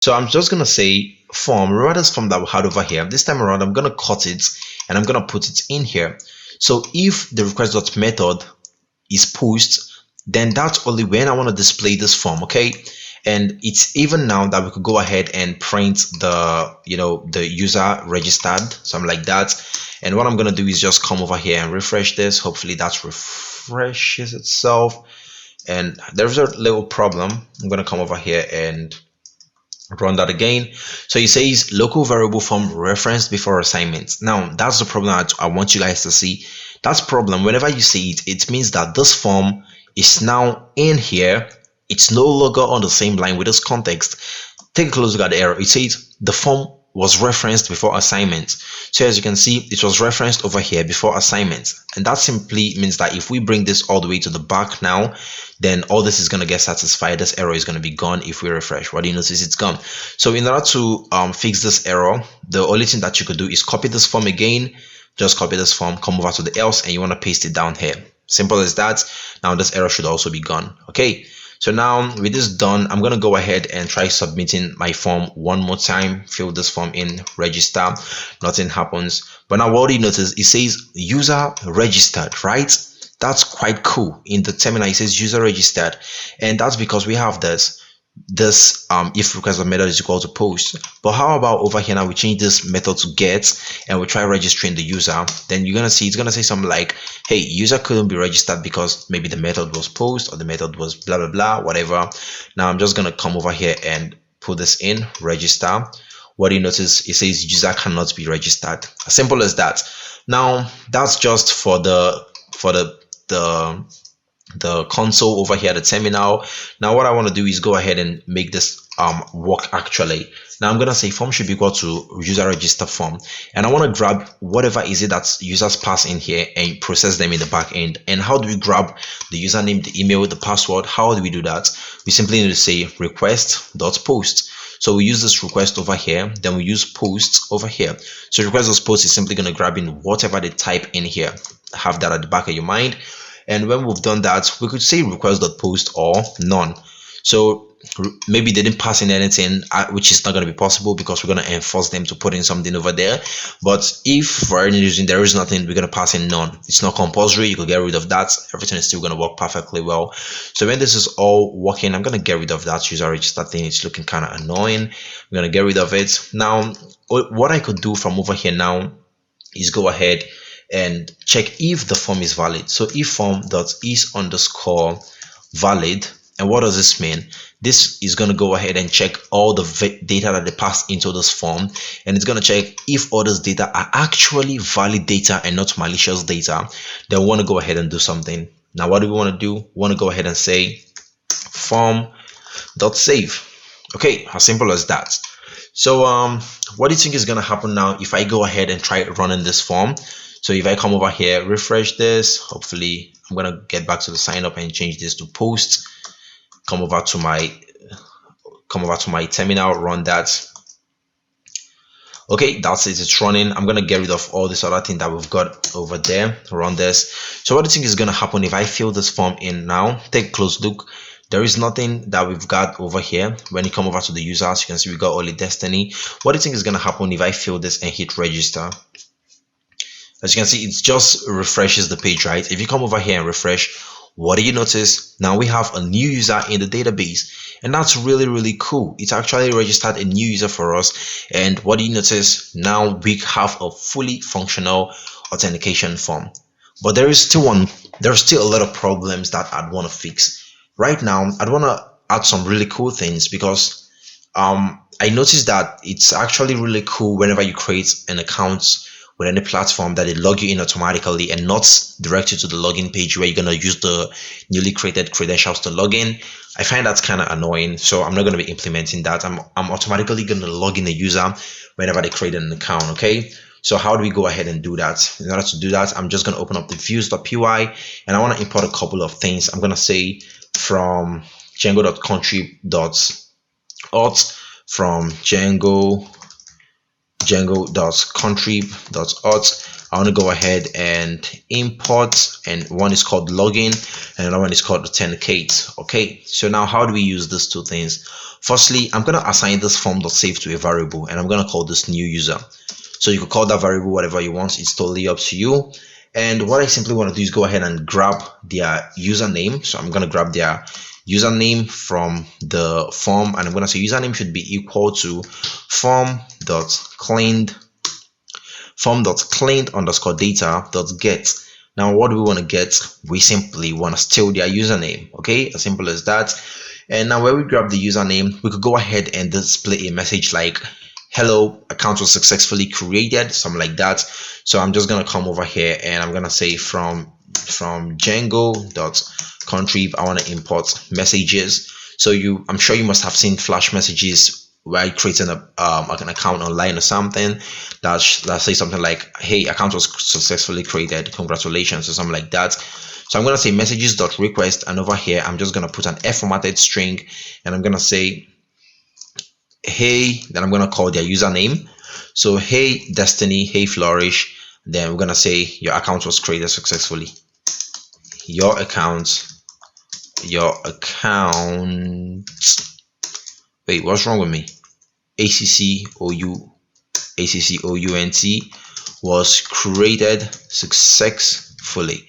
So I'm just gonna say form. Remember this form that we had over here. This time around, I'm gonna cut it and I'm gonna put it in here. So if the request.method is post, then that's only when I want to display this form. Okay, and it's even now that we could go ahead and print the the user registered, something like that. And what I'm gonna do is just come over here and refresh this. Hopefully that refreshes itself. And there's a little problem. I'm gonna come over here and run that again. So it says local variable form referenced before assignment. Now that's the problem that I want you guys to see. That's problem. Whenever you see it, it means that this form is now in here. It's no longer on the same line with this context. Take a close look at the error. It says the form was referenced before assignment. So as you can see, it was referenced over here before assignment. And that simply means that if we bring this all the way to the back now, then all this is going to get satisfied. This error is going to be gone if we refresh. What do you notice? It's gone. So in order to fix this error, the only thing that you could do is copy this form again. Just copy this form, come over to the else, and you want to paste it down here. Simple as that. Now this error should also be gone. Okay. So now with this done, I'm going to go ahead and try submitting my form one more time. Fill this form in, register, nothing happens. But now what do you notice? It says user registered, right? That's quite cool. In the terminal, it says user registered. And that's because we have this if request method is equal to post. But how about over here now we change this method to get and we try registering the user? Then you're gonna see it's gonna say something like, hey, user couldn't be registered because maybe the method was post or the method was blah blah blah, whatever. Now I'm just gonna come over here and put this in register. What do you notice? It says user cannot be registered. As simple as that. Now that's just for the console over here, the terminal. Now what I want to do is go ahead and make this work actually. Now I'm gonna say form should be equal to user register form, and I want to grab whatever is it that users pass in here and process them in the back end. And how do we grab the username, the email, the password? How do we do that? We simply need to say request.post. So we use this request over here, then we use post over here. So request.post is simply going to grab in whatever they type in here. Have that at the back of your mind. And when we've done that, we could say request.post or none. So maybe they didn't pass in anything, which is not going to be possible because we're going to enforce them to put in something over there. But if for any reason there is nothing, we're going to pass in none. It's not compulsory. You could get rid of that. Everything is still going to work perfectly well. So when this is all working, I'm going to get rid of that user register thing. It's looking kind of annoying. I'm going to get rid of it. Now, what I could do from over here now is go ahead and check if the form is valid. So if form.is_valid, and what does this mean? This is going to go ahead and check all the data that they pass into this form, and it's going to check if all this data are actually valid data and not malicious data. Then we want to go ahead and do something. Now what do we want to do? We want to go ahead and say form.save. Okay, as simple as that. So what do you think is going to happen now if I go ahead and try running this form? So if I come over here, refresh this, hopefully I'm going to get back to the sign up and change this to post. Come over to my terminal, run that. Okay, that's it. It's running. I'm going to get rid of all this other thing that we've got over there. Run this. So what do you think is going to happen if I fill this form in now? Take a close look. There is nothing that we've got over here. When you come over to the users, you can see we got only Destiny. What do you think is going to happen if I fill this and hit register? As you can see, it just refreshes the page, right? If you come over here and refresh, what do you notice? Now we have a new user in the database, and that's really, really cool. It's actually registered a new user for us. And what do you notice? Now we have a fully functional authentication form. But there's still a lot of problems that I'd want to fix. Right now, I'd want to add some really cool things because I noticed that it's actually really cool whenever you create an account with any platform that they log you in automatically and not direct you to the login page where you're going to use the newly created credentials to log in. I find that's kind of annoying, so I'm not going to be implementing that. I'm automatically going to log in a user whenever they create an account. Okay, so how do we go ahead and do that? In order to do that, I'm just going to open up the views.py and I want to import a couple of things. I'm going to say from Django.contrib.auth from Django Django.contrib.auth. I want to go ahead and import, and one is called login and another one is called authenticate. Okay, so now how do we use these two things? Firstly, I'm going to assign this form.save to a variable, and I'm going to call this new user. So you could call that variable whatever you want, it's totally up to you. And what I simply want to do is go ahead and grab their username. So I'm going to grab their username from the form, and I'm going to say username should be equal to form.cleaned_data.get. Now what do we want to get? We simply want to steal their username. Okay, as simple as that. And now when we grab the username, we could go ahead and display a message like, hello, account was successfully created, something like that. So I'm just going to come over here and I'm going to say from Django.contrib, I want to import messages. So I'm sure you must have seen flash messages where you're creating an account online or something that says something like, hey, account was successfully created, congratulations, or something like that. So I'm going to say messages.request, and over here I'm just going to put an F-formatted string, and I'm going to say hey, then I'm going to call their username. So hey Destiny, hey Flourish, then we're going to say your account was created successfully. Your account, wait, what's wrong with me? ACCOUNT was created successfully.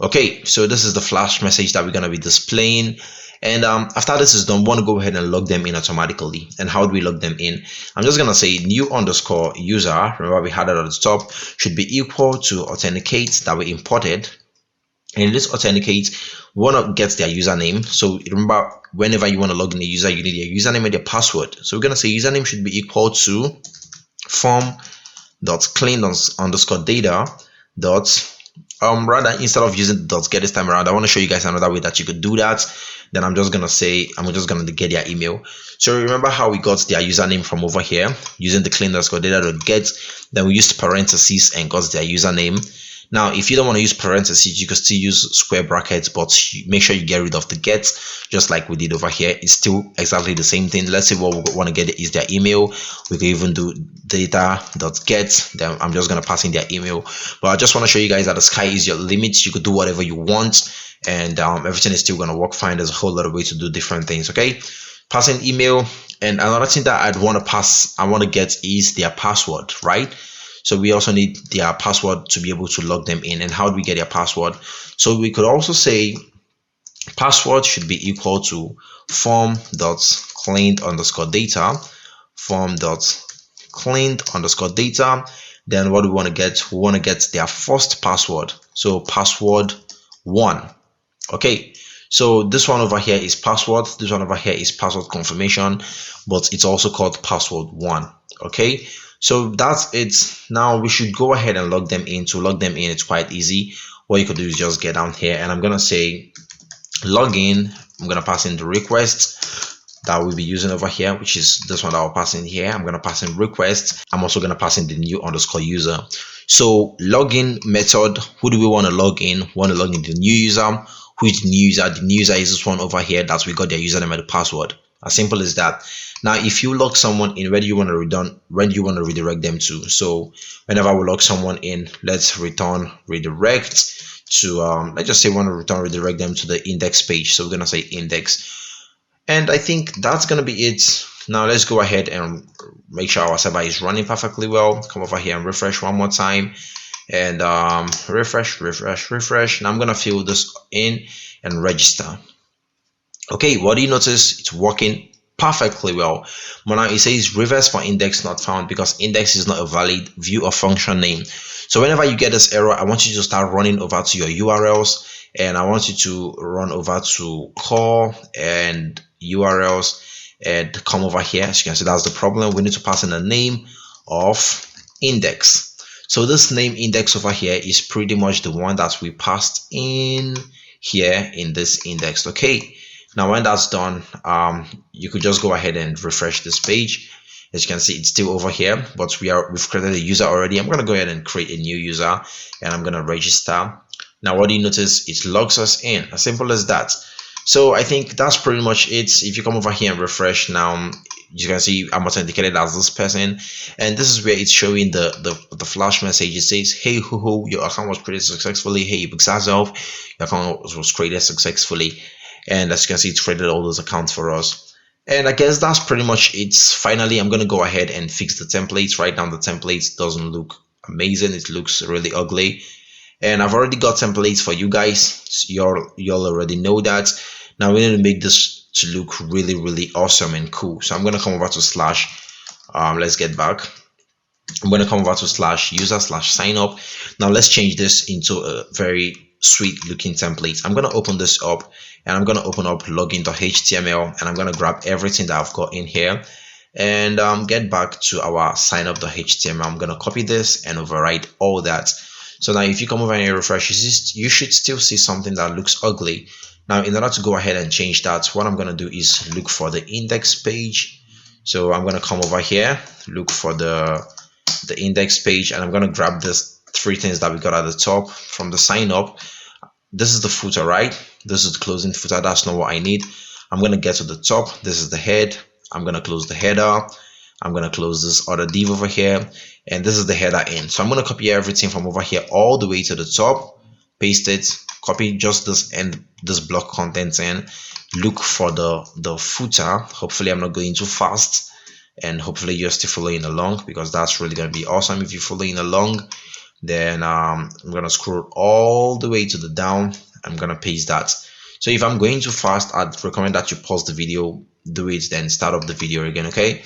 Okay, so this is the flash message that we're going to be displaying. And after this is done, we want to go ahead and log them in automatically. And how do we log them in? I'm just going to say new_user, remember we had it at the top, should be equal to authenticate that we imported. And this authenticate, we want to get their username. So remember, whenever you want to log in a user, you need their username and their password. So we're going to say username should be equal to form.cleaned_data. Rather, instead of using .get this time around, I want to show you guys another way that you could do that. Then I'm just going to get their email. So remember how we got their username from over here using the clean_data.get. Then we used parentheses and got their username. Now, if you don't want to use parentheses, you can still use square brackets, but make sure you get rid of the get, just like we did over here. It's still exactly the same thing. Let's say what we want to get is their email. We can even do data.get. Then I'm just going to pass in their email. But I just want to show you guys that the sky is your limit. You could do whatever you want, and everything is still going to work fine. There's a whole lot of ways to do different things. Okay, passing email. And another thing that I want to get is their password, right? So we also need their password to be able to log them in. And how do we get their password? So we could also say password should be equal to form.cleaned_data, form.cleaned_data. Then what do we want to get? We want to get their first password. So password 1. Okay. So this one over here is password. This one over here is password confirmation, but it's also called password 1. Okay. So that's it. Now we should go ahead and log them in. To log them in, it's quite easy. What you could do is just get down here, and I'm going to say login. I'm going to pass in the request that we'll be using over here, which is this one that I'll pass in here. I'm going to pass in request. I'm also going to pass in the new_user. So login method, who do we want to log in? We want to log in the new user. Who is the new user? The new user is this one over here that we got their username and the password. As simple as that. Now, if you log someone in, where do you want to redirect them to? So whenever we log someone in, let's return redirect to let's just say we want to redirect them to the index page. So we're going to say index, and I think that's going to be it. Now let's go ahead and make sure our server is running perfectly well. Come over here and refresh one more time, and refresh. Now I'm going to fill this in and register. Okay, what do you notice? It's working perfectly well. But now it says reverse for index not found, because index is not a valid view or function name. So whenever you get this error, I want you to start running over to your URLs, and I want you to run over to core and URLs and come over here. As you can see, that's the problem. We need to pass in the name of index. So this name index over here is pretty much the one that we passed in here in this index. Okay. Now, when that's done, you could just go ahead and refresh this page. As you can see, it's still over here, but we've created a user already. I'm going to go ahead and create a new user, and I'm going to register. Now, what do you notice? It logs us in. As simple as that. So I think that's pretty much it. If you come over here and refresh now, you can see I'm authenticated as this person, and this is where it's showing the flash message. It says, hey ho ho, your account was created successfully. Hey Bixazov, your account was created successfully. And as you can see, it's created all those accounts for us. And I guess that's pretty much it. Finally, I'm gonna go ahead and fix the templates. Right now the templates doesn't look amazing, it looks really ugly. And I've already got templates for you guys, so y'all already know that. Now we need to make this to look really awesome and cool. So I'm going to come over to slash, let's get back. I'm going to come over to slash user slash sign up. Now let's change this into a very sweet looking template. I'm going to open this up, and I'm going to open up login.html, and I'm going to grab everything that I've got in here and get back to our sign up.html. I'm going to copy this and overwrite all that. So now if you come over and you refresh, you should still see something that looks ugly. Now in order to go ahead and change that, what I'm going to do is look for the index page. So I'm going to come over here, look for the index page, and I'm going to grab this three things that we got at the top from the sign up. This is the footer, right? This is the closing footer. That's not what I need. I'm going to get to the top. This is the head. I'm going to close the header. I'm going to close this other div over here, and this is the header in. So I'm going to copy everything from over here all the way to the top, paste it, copy just this and this block contents in, look for the footer. Hopefully I'm not going too fast, and hopefully you're still following along, because that's really going to be awesome if you're following along. Then I'm going to scroll all the way to the down. I'm going to paste that. So if I'm going too fast, I'd recommend that you pause the video, do it, then start up the video again, okay?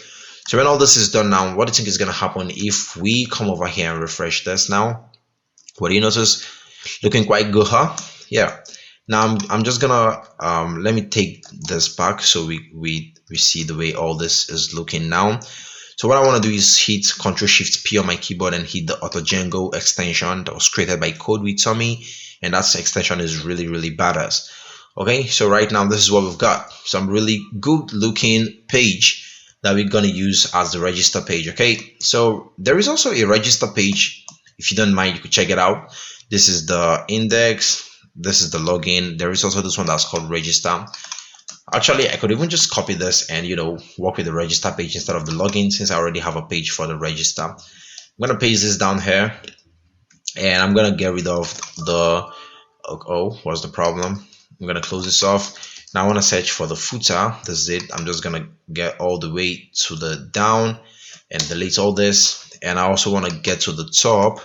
So when all this is done now, what do you think is going to happen if we come over here and refresh this now? What do you notice? Looking quite good, huh? Yeah. Now I'm just gonna let me take this back so we see the way all this is looking now. So what I want to do is hit Ctrl+Shift+P on my keyboard and hit the Django extension that was created by Code with Tommy, and that extension is really badass. Okay, so right now this is what we've got, some really good looking page that we're going to use as the register page. Okay, so there is also a register page. If you don't mind, you could check it out. This is the index, this is the login. There is also this one that's called register. Actually, I could even just copy this and, you know, work with the register page instead of the login, since I already have a page for the register. I'm going to paste this down here, and I'm going to get rid of the, oh, what's the problem? I'm going to close this off. Now I want to search for the footer. This is it. I'm just going to get all the way to the down and delete all this. And I also want to get to the top,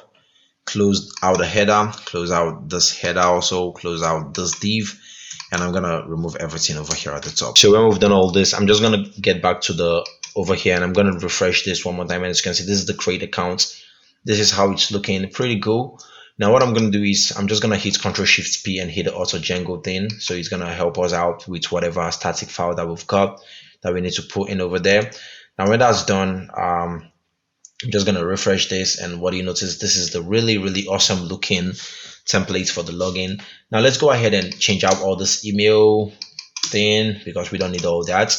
close out the header, close out this header, also close out this div, and I'm going to remove everything over here at the top. So when we've done all this, I'm just going to get back to the over here, and I'm going to refresh this one more time. And as you can see, this is the create account. This is how it's looking, pretty cool. Now what I'm going to do is I'm just going to hit Ctrl+Shift+P and hit the auto Django thing. So it's going to help us out with whatever static file that we've got that we need to put in over there. Now when that's done, I'm just going to refresh this, and what do you notice? This is the really awesome looking template for the login. Now let's go ahead and change out all this email thing, because we don't need all that.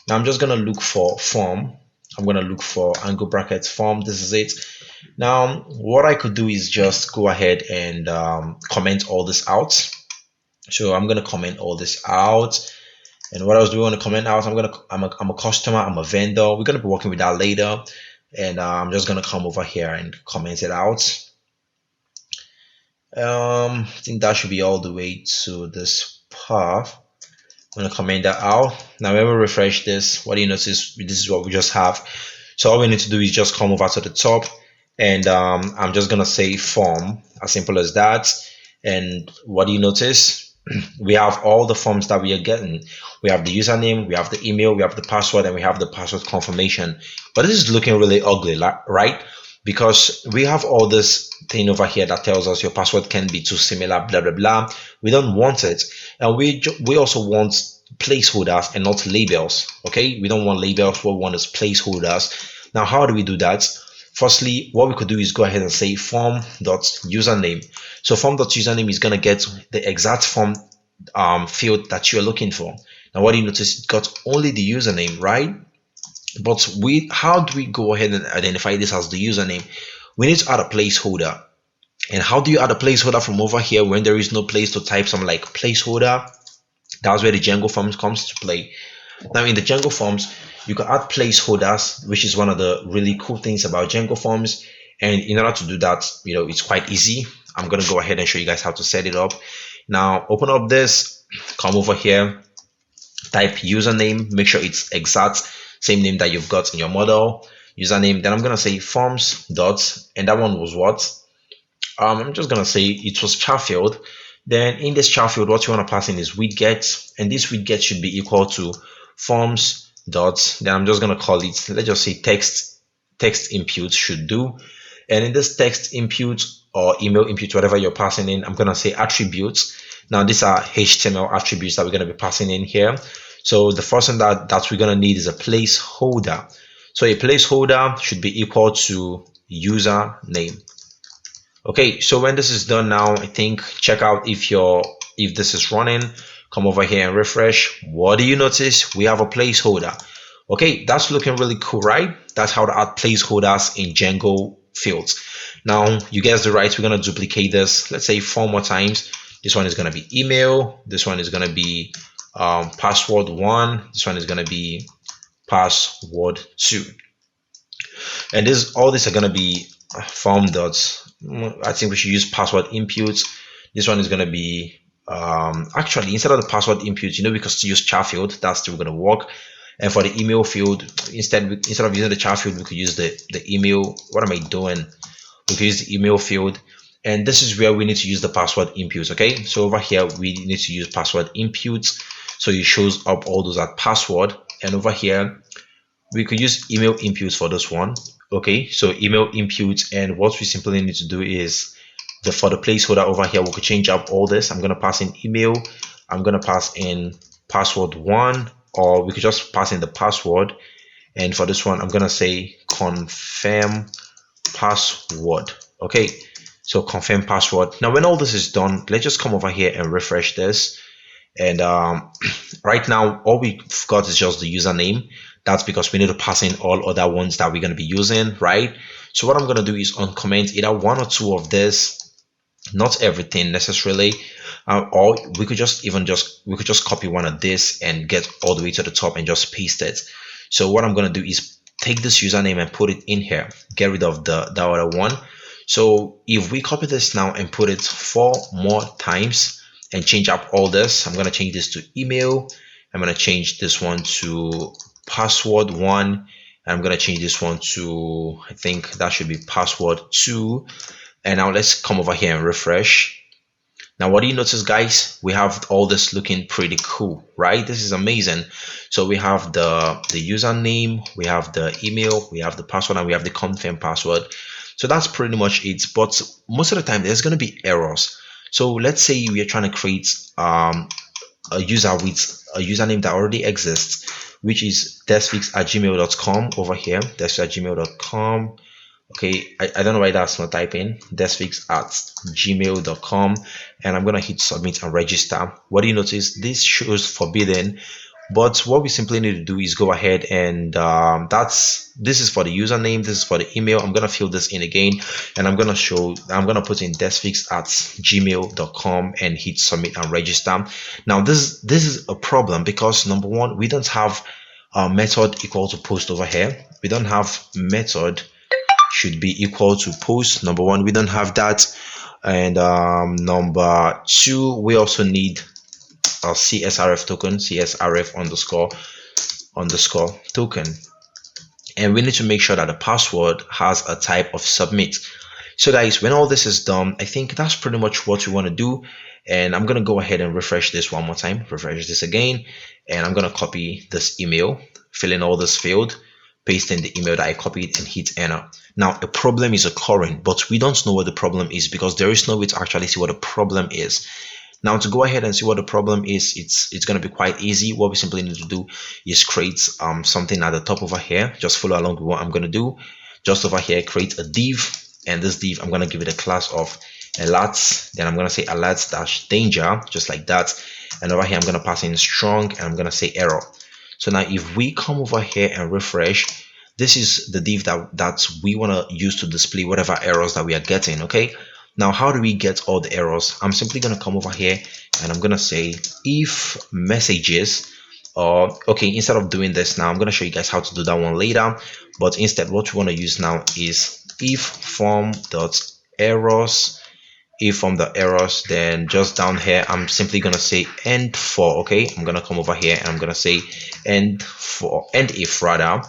Now I'm just going to look for form. I'm going to look for angle brackets form. This is it. Now what I could do is just go ahead and comment all this out. So I'm going to comment all this out. And what else do we want to comment out? I'm a customer, I'm a vendor. We're going to be working with that later. And I'm just going to come over here and comment it out. I think that should be all the way to this path. I'm going to comment that out. Now when we refresh this, what do you notice? This is what we just have. So all we need to do is just come over to the top, and I'm just going to say form, as simple as that. And what do you notice? We have all the forms that we are getting. We have the username, we have the email, we have the password, and we have the password confirmation. But this is looking really ugly, right? Because we have all this thing over here that tells us your password can be too similar, blah blah. We don't want it, and we also want placeholders and not labels. Okay, we don't want labels. What we want is placeholders. Now how do we do that? Firstly, what we could do is go ahead and say form.username. So form.username is going to get the exact form field that you're looking for. Now what do you notice? It got only the username, right? But how do we go ahead and identify this as the username? We need to add a placeholder. And how do you add a placeholder from over here when there is no place to type some like placeholder? That's where the Django forms comes to play. Now in the Django forms, You can add placeholders, which is one of the really cool things about Django forms. And in order to do that, it's quite easy. I'm going to go ahead and show you guys how to set it up. Now, open up this, come over here, type username, make sure it's exact same name that you've got in your model. Username, then I'm going to say forms dot, and that one was what? I'm just going to say it was char field. Then in this char field, what you want to pass in is widget, and this widget should be equal to forms dot, then I'm just going to call it, let's just say text input should do. And in this text input or email input, whatever you're passing in, I'm going to say attributes. Now these are HTML attributes that we're going to be passing in here. So the first thing that we're going to need is a placeholder. So a placeholder should be equal to username. Okay, so when this is done now, I think check out if this is running. Come over here and refresh. What do you notice? We have a placeholder. Okay, that's looking really cool, right? That's how to add placeholders in Django fields. Now you guessed it right, we're going to duplicate this. Let's say 4 more times. This one is going to be email. This one is going to be password 1. This one is going to be password 2. And all these are going to be form dots. I think we should use password inputs. This one is going to be actually, instead of the password inputs, we can still use char field. That's still going to work. And for the email field, instead of using the char field, we could use the email. What am I doing? We could use the email field. And this is where we need to use the password inputs. Okay, so over here we need to use password inputs, so it shows up all those at password. And over here we could use email inputs for this one. Okay, so email inputs, and what we simply need to do is for the placeholder over here, we could change up all this. I'm going to pass in email, I'm going to pass in password 1, or we could just pass in the password. And for this one, I'm going to say confirm password. Okay, so confirm password. Now when all this is done, let's just come over here and refresh this. And right now all we've got is just the username. That's because we need to pass in all other ones that we're going to be using, right? So what I'm going to do is uncomment either 1 or 2 of this, not everything necessarily, or we could just copy one of this and get all the way to the top and just paste it. So what I'm going to do is take this username and put it in here, get rid of the other one. So if we copy this now and put it 4 more times and change up all this, I'm going to change this to email, I'm going to change this one to password 1, and I'm going to change this one to, I think that should be password 2. And now let's come over here and refresh. Now what do you notice, guys? We have all this looking pretty cool, right? This is amazing. So we have the username, we have the email, we have the password, and we have the confirm password. So that's pretty much it. But most of the time there's going to be errors. So let's say we are trying to create a user with a username that already exists, which is desphixs@gmail.com over here, desphixs@gmail.com. Okay, I don't know why that's not typing, desphixs@gmail.com, and I'm gonna hit submit and register. What do you notice? This shows forbidden, but what we simply need to do is go ahead and this is for the username, this is for the email. I'm gonna fill this in again, and I'm gonna put in desphixs@gmail.com and hit submit and register. Now this is a problem because number one, we don't have a method equal to post over here. We don't have method should be equal to post. Number one, we don't have that. And number two, we also need a CSRF token, CSRF underscore token, and we need to make sure that the password has a type of submit. So guys, when all this is done, I think that's pretty much what we want to do. And I'm going to go ahead and refresh this one more time, refresh this again, and I'm going to copy this email, fill in all this field, paste in the email that I copied, and hit enter. Now a problem is occurring, but we don't know what the problem is because there is no way to actually see what the problem is. Now to go ahead and see what the problem is, it's going to be quite easy. What we simply need to do is create something at the top over here. Just follow along with what I'm going to do. Just over here, create a div, and this div I'm going to give it a class of alerts. Then I'm going to say alerts-danger, just like that. And over here I'm going to pass in strong, and I'm going to say error. So now if we come over here and refresh, this is the div that we want to use to display whatever errors that we are getting. Okay, now how do we get all the errors? I'm simply going to come over here and I'm going to say if messages, Okay, instead of doing this now, I'm going to show you guys how to do that one later. But instead, what we want to use now is if form dot errors. If from the errors, then just down here I'm simply gonna say end for. Okay, I'm gonna come over here and I'm gonna say end for, end if rather.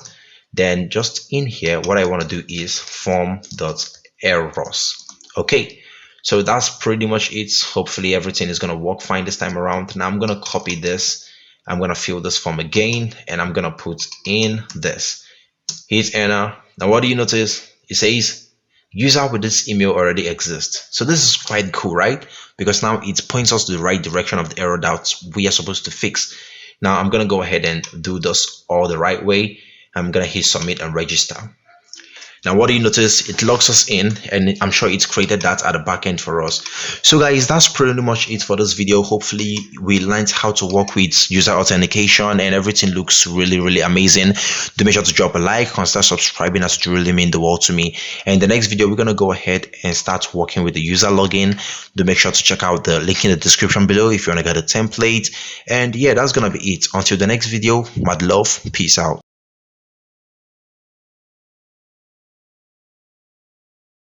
Then just in here, what I want to do is form dot errors. Okay, so that's pretty much it. Hopefully everything is gonna work fine this time around. Now I'm gonna copy this, I'm gonna fill this form again, and I'm gonna put in this, hit enter. Now what do you notice? It says user with this email already exists. So this is quite cool, right? Because now it points us to the right direction of the error that we are supposed to fix. Now I'm gonna go ahead and do this all the right way. I'm gonna hit submit and register. Now what do you notice? It logs us in, and I'm sure it's created that at the back end for us. So guys, that's pretty much it for this video. Hopefully we learned how to work with user authentication and everything looks really amazing. Do make sure to drop a like, consider subscribing, as it really mean the world to me. And in the next video, we're going to go ahead and start working with the user login. Do make sure to check out the link in the description below if you want to get a template. And yeah, that's going to be it. Until the next video, mad love, peace out.